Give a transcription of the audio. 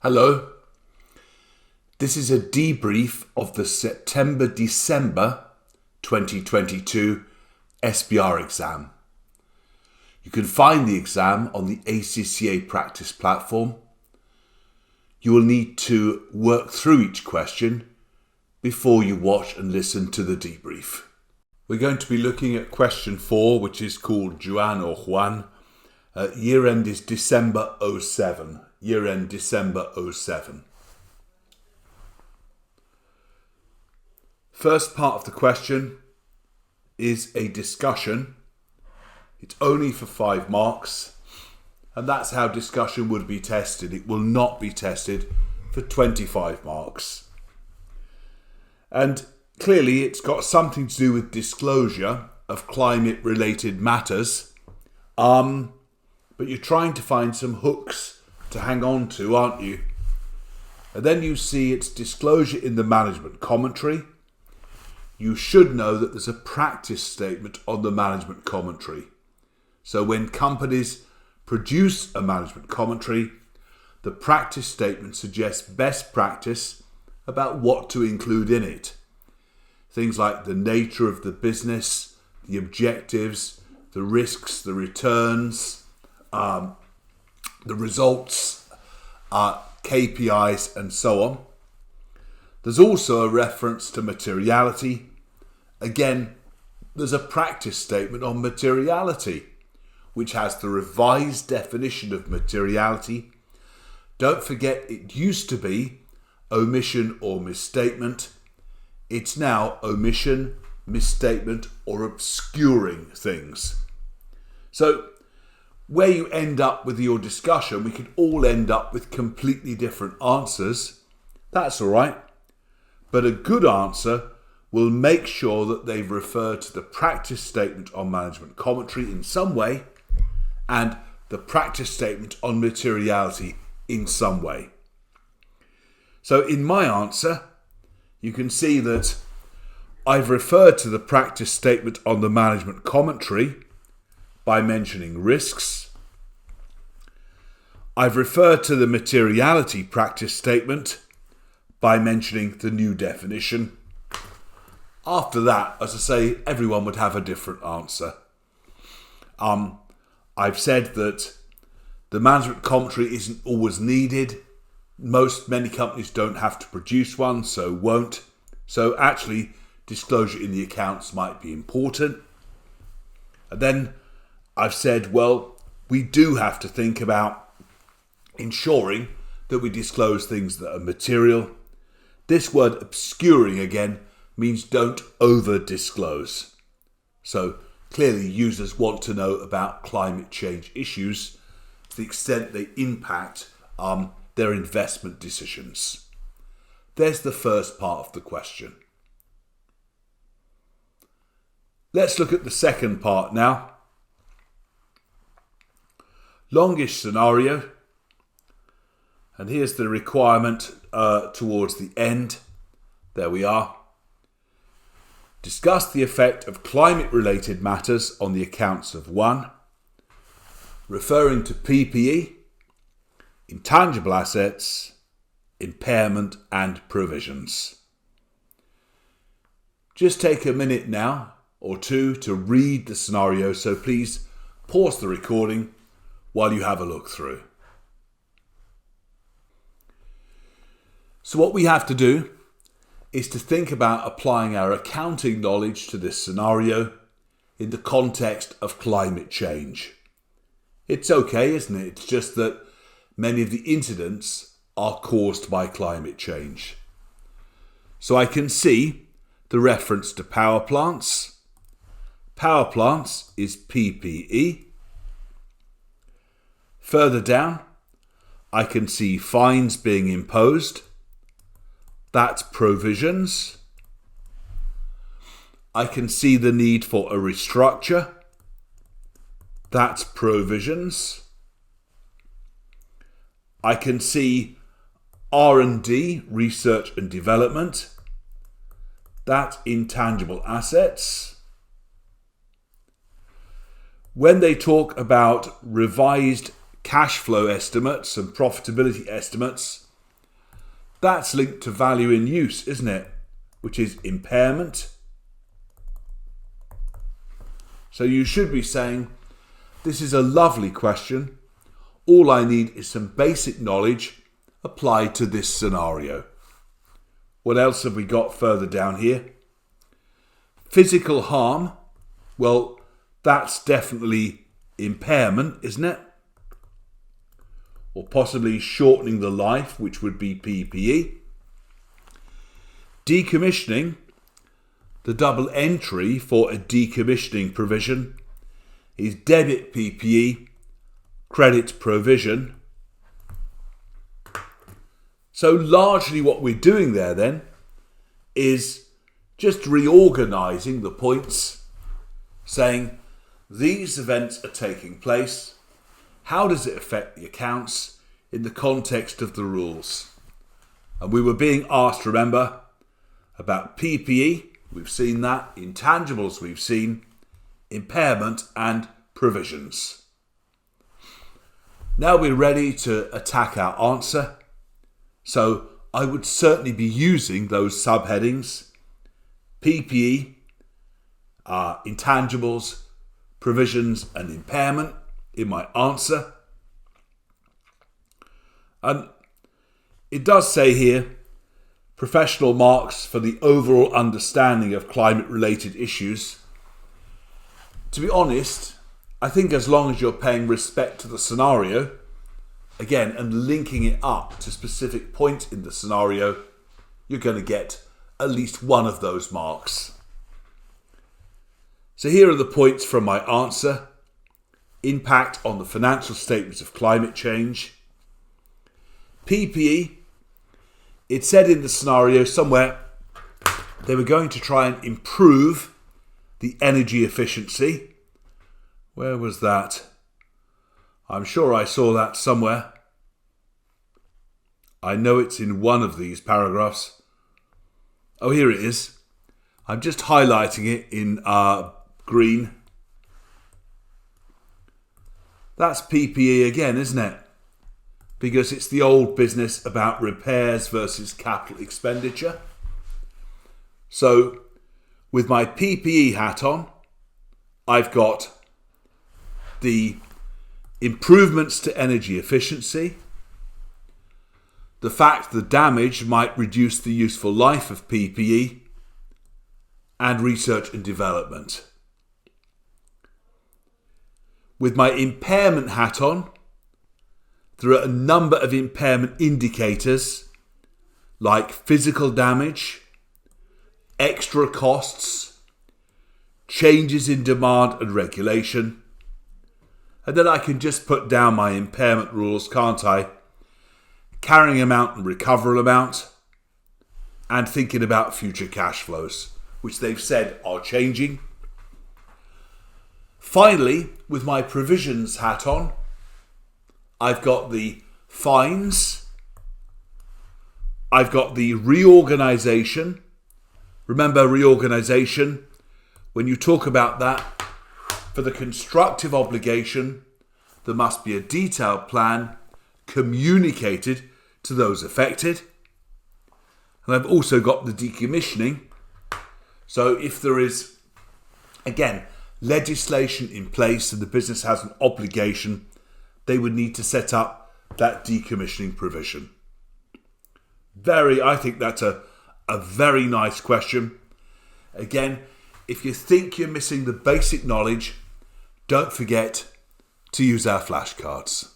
Hello. This is a debrief of the September-December 2022 SBR exam. You can find the exam on the ACCA practice platform. You will need to work through each question before you watch and listen to the debrief. We're going to be looking at question 4, which is called Juan or Juan. Year end is December 07. Year end December 07. First part of the question is a discussion. It's only for 5 marks, and that's how discussion would be tested. It will not be tested for 25 marks. And clearly it's got something to do with disclosure of climate-related matters, but you're trying to find some hooks to hang on to, aren't you? And then you see its disclosure in the management commentary. You should know that there's a practice statement on the management commentary. So when companies produce a management commentary, the practice statement suggests best practice about what to include in it. Things like the nature of the business, the objectives, the risks, the returns, the results, KPIs, and so on. There's also a reference to materiality. Again, there's a practice statement on materiality, which has the revised definition of materiality. Don't forget, it used to be omission or misstatement. It's now omission, misstatement, or obscuring things. So where you end up with your discussion, we could all end up with completely different answers. That's all right. But a good answer will make sure that they've referred to the practice statement on management commentary in some way and the practice statement on materiality in some way. So in my answer, you can see that I've referred to the practice statement on the management commentary by mentioning risks. I've referred to the materiality practice statement by mentioning the new definition. After that, as I say, everyone would have a different answer. I've said that the management commentary isn't always needed. Many companies don't have to produce one, so won't. So actually, disclosure in the accounts might be important. And then I've said, well, we do have to think about ensuring that we disclose things that are material. This word obscuring again means don't over disclose. So clearly users want to know about climate change issues to the extent they impact their investment decisions. There's the first part of the question. Let's look at the second part now. Longish scenario. And here's the requirement towards the end. There we are. Discuss the effect of climate-related matters on the accounts of 1. Referring to PPE, intangible assets, impairment, and provisions. Just take a minute now or two to read the scenario, so please pause the recording while you have a look through. So what we have to do is to think about applying our accounting knowledge to this scenario in the context of climate change. It's okay, isn't it? It's just that many of the incidents are caused by climate change. So I can see the reference to power plants. Power plants is PPE. Further down, I can see fines being imposed. That's provisions. I can see the need for a restructure. That's provisions. I can see R&D, research and development. That's intangible assets. When they talk about revised cash flow estimates and profitability estimates, that's linked to value in use, isn't it? Which is impairment. So you should be saying, this is a lovely question. All I need is some basic knowledge applied to this scenario. What else have we got further down here? Physical harm. Well, that's definitely impairment, isn't it? Or possibly shortening the life, which would be PPE. Decommissioning. The double entry for a decommissioning provision is debit PPE, credit provision. So largely what we're doing there then is just reorganising the points, saying these events are taking place. How does it affect the accounts in the context of the rules? And we were being asked, remember, about PPE. We've seen that. Intangibles we've seen. Impairment and provisions. Now we're ready to attack our answer. So I would certainly be using those subheadings. PPE, intangibles, provisions and impairment in my answer. And it does say here, professional marks for the overall understanding of climate-related issues. To be honest, I think as long as you're paying respect to the scenario, again, and linking it up to specific points in the scenario, you're going to get at least one of those marks. So here are the points from my answer. Impact on the financial statements of climate change. PPE. It said in the scenario somewhere they were going to try and improve the energy efficiency. Where was that? I'm sure I saw that somewhere. I know it's in one of these paragraphs. Oh, here it is. I'm just highlighting it in green. That's PPE again, isn't it? Because it's the old business about repairs versus capital expenditure. So, with my PPE hat on, I've got the improvements to energy efficiency, the fact the damage might reduce the useful life of PPE, and research and development. With my impairment hat on, there are a number of impairment indicators like physical damage, extra costs, changes in demand and regulation. And then I can just put down my impairment rules, can't I? Carrying amount and recoverable amount, and thinking about future cash flows, which they've said are changing. Finally, with my provisions hat on, I've got the fines, I've got the reorganisation. Remember reorganisation, when you talk about that, for the constructive obligation, there must be a detailed plan communicated to those affected. And I've also got the decommissioning. So if there is, again, legislation in place and the business has an obligation, they would need to set up that decommissioning provision. I think that's a very nice question. Again, if you think you're missing the basic knowledge, don't forget to use our flashcards.